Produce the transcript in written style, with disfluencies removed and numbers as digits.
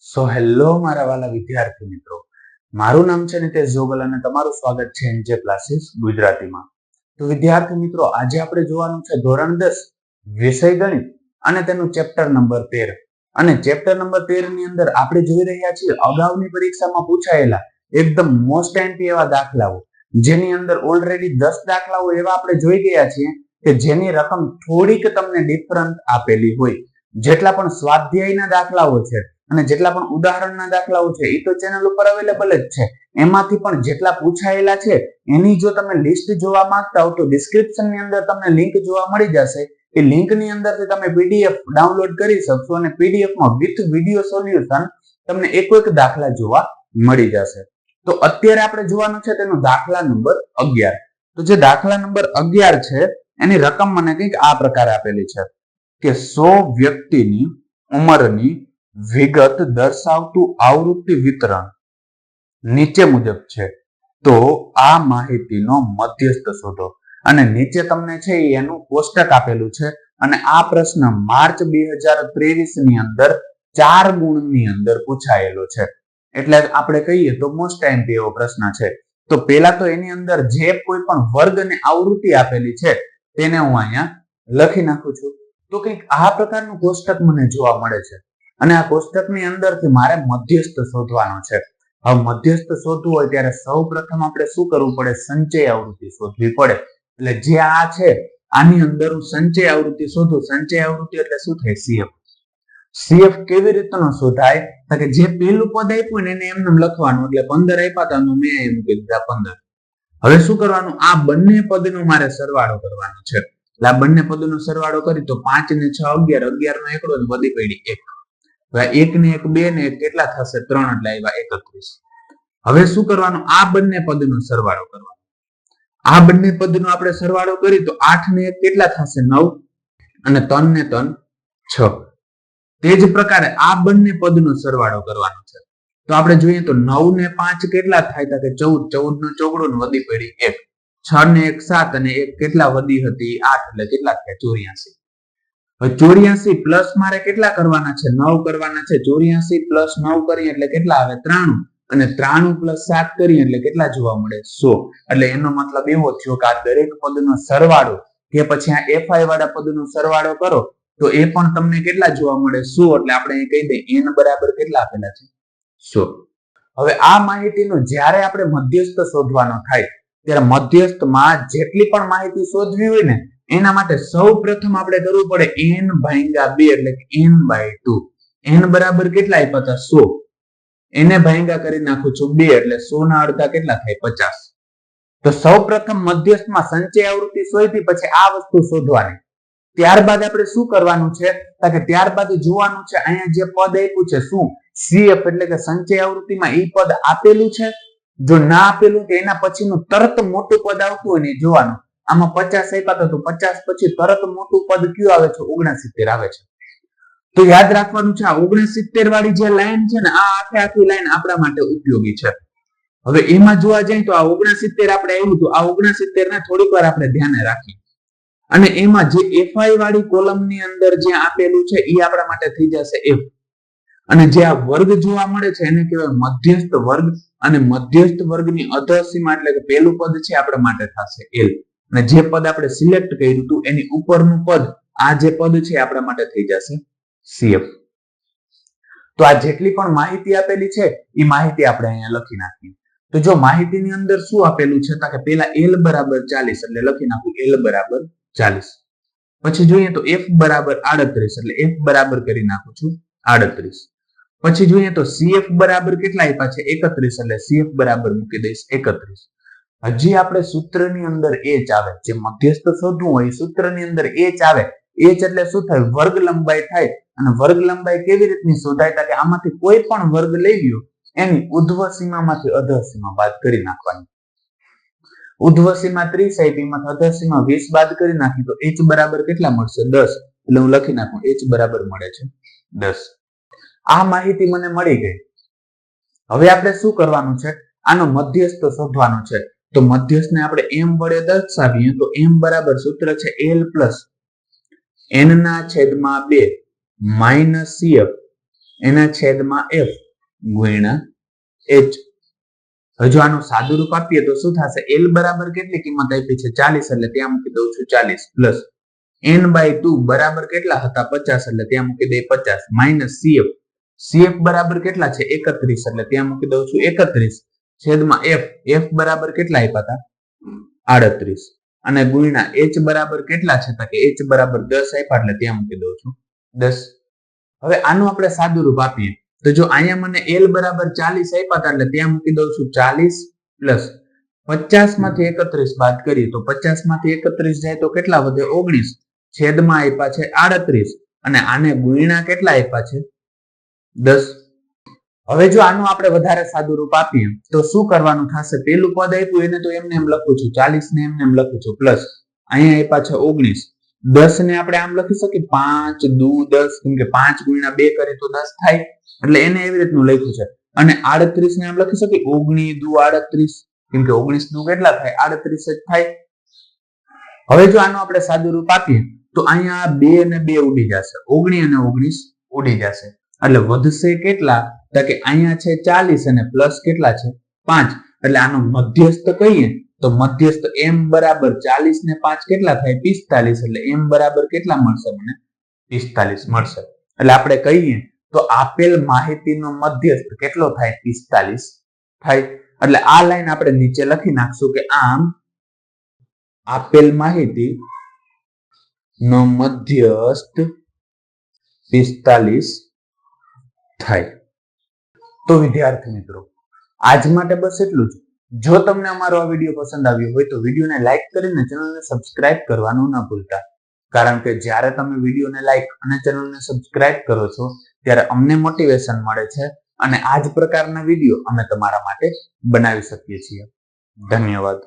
Hello મારા વાલા વિદ્યાર્થી મિત્રો, મારું નામ છે નિતેશ જોગલ અને તમારું સ્વાગત છે એનજે ક્લાસીસ ગુજરાતીમાં. તો વિદ્યાર્થી મિત્રો, આજે આપણે જોવાનું છે ધોરણ 10 વિષય ગણિત અને તેનું ચેપ્ટર નંબર 13. અને ચેપ્ટર નંબર 13 ની અંદર આપણે જોઈ રહ્યા છીએ અગાઉની પરીક્ષામાં પૂછાયેલા એકદમ મોસ્ટ એમપી એવા દાખલાઓ, જેની અંદર ઓલરેડી 10 દાખલાઓ એવા આપણે જોઈ ગયા છીએ કે જેની રકમ થોડીક તમને ડિફરન્ટ આપેલી હોય. જેટલા પણ સ્વાધ્યાયના દાખલાઓ છે અને જેટલા પણ ઉદાહરણના દાખલાઓ છે એ તો ચેનલ ઉપર અવેલેબલ જ છે. એમાંથી પણ જેટલા પૂછાયેલા છે એની જો તમે લિસ્ટ જોવા માંગતા હો તો ડિસ્ક્રિપ્શનની અંદર તમને લિંક જોવા મળી જશે. એ લિંકની અંદરથી તમે પીડીએફ ડાઉનલોડ કરી શકશો અને પીડીએફમાં વિથ વિડિયો સોલ્યુશન તમને એક દાખલા જોવા મળી જશે. તો અત્યારે આપણે જોવાનું છે તેનો દાખલા નંબર 11. તો જે દાખલા નંબર 11 છે એની રકમ મને કંઈક આ પ્રકારે આપેલી છે કે 100 વ્યક્તિની ઉંમરની વિગત દર્શાવતું આવૃત્તિ વિતરણ નીચે મુજબ છે, તો આ માહિતીનો મધ્યસ્થ શોધો. અને નીચે તમને છે એનું કોષ્ટક આપેલું છે અને આ પ્રશ્ન માર્ચ 2023 ની અંદર 4 ગુણની અંદર પૂછાયેલો છે. એટલે આપણે કહીએ તો મોસ્ટ એમપી એવો પ્રશ્ન છે. તો પહેલા તો એની અંદર જે કોઈ પણ વર્ગ અને આવૃત્તિ આપેલી છે તેને હું અહીંયા લખી નાખું છું. તો કંઈક આ પ્રકારનું કોષ્ટક મને જોવા મળે છે અને આ કોષ્ટકની અંદરથી મારે મધ્યસ્થ શોધવાનો છે. હવે મધ્યસ્થ શોધવું હોય ત્યારે સૌ પ્રથમ આપણે શું કરવું પડે? સંચય આવૃત્તિ શોધવી પડે. એટલે જે આ છે આની અંદર હું સંચય આવૃત્તિ શોધું. સંચય આવૃત્તિ એટલે શું થાય? સીએફ. સીએફ કેવી રીતનો શોધાય? કે જે પહેલું પદ આપ્યું ને એને એમને લખવાનું. એટલે 15 આપ્યા હતા તો મેં એમ મૂકી દીધા 15. હવે શું કરવાનું? આ બંને પદનો મારે સરવાળો કરવાનો છે. એટલે આ બંને પદનો સરવાળો કરી તો 5 ને 6 11, 11 નો એકડો વધી પડી 1. હવે 1 ને 1 2 ને 1 કેટલા થશે? 3 એટલે આવ્યા 31. હવે શું કરવાનું? આ બંને પદનો સરવાળો કરવાનો. આ બંને પદનો આપણે સરવાળો કરી તો 8 ને 1 કેટલા થશે? 9 અને 3 ને 3 6. તે જ પ્રકારે આ બંને પદનો સરવાળો કરવાનો છે. તો આપણે જોઈએ તો 9 ને 5 કેટલા થાય? કે 14, 14 નો ચોગડો ને વધી પડી 1. 6 ને 1 7 અને 1 કેટલા વધી હતી? 8 એટલે કેટલા થયા? 84. હવે 84 પ્લસ મારે કેટલા કરવાના છે? 9 કરવાના છે. 84 પ્લસ 9 કરીએ એટલે કેટલા આવે? 93. અને 93 પ્લસ 7 કરીએ એટલે કેટલા જોવા મળે? 100. એટલે એનો મતલબ એવો થયો કે આ દરેક પદનો સરવાળો કે પછી આ એફઆઈ વાળા પદનો સરવાળો કરો તો એ પણ તમને કેટલા જોવા મળે? 100. એટલે આપણે અહીં કહી દઈએ n બરાબર કેટલા આપેલા છે? 100. હવે આ માહિતીનો જ્યારે આપણે મધ્યસ્થ શોધવાનો થાય ત્યારે મધ્યસ્થમાં જેટલી પણ માહિતી શોધવી હોય ને એના માટે સૌ પ્રથમ આપણે કરવું પડે n/2 એટલે કે n/2. n બરાબર કેટલા આપ્યા હતા? 100. એને ભાંગા કરી નાખું છું 2 એટલે 100 ના અડધા કેટલા થાય? 50. તો સૌ પ્રથમ મધ્યસ્થમાં સંચય આવૃત્તિ શોધી પછી આ વસ્તુ શોધવાની. ત્યારબાદ આપણે શું કરવાનું છે? કે ત્યારબાદ જોવાનું છે અહીંયા જે પદ આપ્યું છે શું? સીએફ એટલે કે સંચય આવૃત્તિમાં એ પદ આપેલું છે. જો ના આપેલું કે એના પછીનું તરત મોટું પદ આવતું હોય ને જોવાનું. આમાં 50 આપ્યા તો 50 પછી તરત મોટું પદ કયું આવે છે? 69 આવે છે. તો યાદ રાખવાનું છે આ 69 વાળી જે લાઈન છે ને આ આખી લાઈન આપણા માટે ઉપયોગી છે. હવે એમાં જોવા જઈએ તો આ 69 આપણે આવ્યું તો આ 69 ને થોડીક વાર આપણે ધ્યાને રાખીએ. અને એમાં જે એફઆઈ વાળી કોલમની અંદર જે આપેલું છે એ આપણા માટે થઈ જશે એફ. અને જે આ વર્ગ જોવા મળે છે એને કહેવાય મધ્યસ્થ વર્ગ. અને મધ્યસ્થ વર્ગની અધઃસીમા એટલે કે પહેલું પદ છે આપણા માટે થશે એલ. અને જે પદ આપણે સિલેક્ટ કર્યું હતું એની ઉપરનું પદ આ જે પદ છે આપણા માટે થઈ જશે સીએફ. તો આ જેટલી પણ માહિતી આપેલી છે એ માહિતી આપણે અહીંયા લખી નાખીએ. તો જો માહિતીની અંદર શું આપેલું છે કે પહેલા l બરાબર 40 એટલે લખી નાખું l બરાબર 40. પછી જોઈએ તો f બરાબર 38 એટલે f બરાબર કરી નાખું છું 38. પછી જોઈએ તો cf બરાબર કેટલા આપ્યા છે? 31 એટલે cf બરાબર મૂકી દઈશ 31. હજી આપણે સૂત્રની અંદર h આવે. જે મધ્યસ્થ શોધવું હોય સૂત્રની અંદર h આવે. h એટલે શું થાય? વર્ગ લંબાઈ થાય. અને વર્ગ લંબાઈ કેવી રીતની શોધાય? કે આમાંથી કોઈ પણ વર્ગ લઈ લ્યો એની ઉધ્વ સીમામાંથી અધઃ સીમા બાદ કરી નાખવાની. ઉધ્વ સીમા 30 આપી એમાંથી અધઃ સીમા 20 બાદ કરી નાખી તો h બરાબર કેટલા મળશે? 10. એટલે હું લખી નાખું h બરાબર મળે છે 10. આ માહિતી મને મળી ગઈ. હવે આપણે શું કરવાનું છે? આનો મધ્યસ્થ શોધવાનો છે. તો મધ્યસ્થને આપણે m વડે દર્શાવીએ તો m બરાબર સૂત્ર છે l + n/2 - cf એના છેદમાં f ગુણ્યા h. હવે જો આનું સાદું રૂપ આપીએ તો શું થશે? l બરાબર કેટલી કિંમત આપી છે? 40, એટલે ત્યાં મૂકી દઉં છું 40 પ્લસ n/2 બરાબર કેટલા હતા? 50, એટલે ત્યાં મૂકી દઈએ 50 માઇનસ cf બરાબર કેટલા છે? 31, એટલે ત્યાં મૂકી દઉં છું 31 છેદમાં f બરાબર કેટલા આપ્યા હતા? 38 અને ગુણ્યા h બરાબર કેટલા છે? કે h બરાબર 10 આપ્યા, એટલે ત્યાં મૂકી દઉં છું 10. હવે આનું આપણે સાદું રૂપ આપીએ તો જો અહીંયા મને l બરાબર 40 આપ્યા હતા, એટલે ત્યાં મૂકી દઉં છું 40 પ્લસ 50 માંથી 31 બાદ કરીએ તો 50 માંથી 31 જાય તો કેટલા વધે? 19 છેદમાં આપ્યા છે 38 અને આને ગુણ્યા કેટલા આપ્યા છે? 10. હવે જો આનું આપણે વધારે સાદું રૂપ આપીએ તો શું કરવાનું થશે? પેલું પદ આપ્યું એને તો એમને એમ લખું છું 40 ને એમને એમ લખું છું પ્લસ અહીંયા આપ્યા છે 19 10 ને આપણે આમ લખી શકીએ 5 દુ 10, કેમ કે 5 ગુણ્યા 2 કરીએ તો 10 થાય, એટલે એને એવી રીતનું લખ્યું છે. અને 38 ને આમ લખી શકીએ 19 દુ 38, કેમ કે 19 દુ કેટલા થાય? 38 જ થાય. હવે જો આનું આપણે સાદું રૂપ આપીએ તો અહીંયા 2 અને 2 ઉડી જશે, 19 અને 19 ઉડી જશે, એટલે વધશે કેટલા? તો કે અહીંયા છે 40 અને પ્લસ કેટલા છે? 5, એટલે આનો મધ્યસ્થ કહીએ તો મધ્યસ્થ m બરાબર 40 ને 5 કેટલા થાય? 45, એટલે m બરાબર કેટલા મળશે મને? 45 મળશે. એટલે આપણે કહીએ તો આપેલ માહિતીનો મધ્યસ્થ કેટલો થાય? 45 થાય. એટલે આ લાઈન આપણે નીચે લખી નાખશું કે આમ આપેલ માહિતી નો મધ્યસ્થ 45 થાય. તો વિદ્યાર્થી મિત્રો, આજ માટે બસ એટલું જ. જો તમને અમારો આ વિડીયો પસંદ આવ્યો હોય તો વિડીયોને લાઈક કરીને ચેનલને સબસ્ક્રાઇબ કરવાનું ન ભૂલતા, કારણ કે જ્યારે તમે વિડીયોને લાઈક અને ચેનલને સબસ્ક્રાઇબ કરો છો ત્યારે અમને મોટિવેશન મળે છે અને આ જ પ્રકારના વિડીયો અમે તમારા માટે બનાવી શકીએ છીએ. ધન્યવાદ.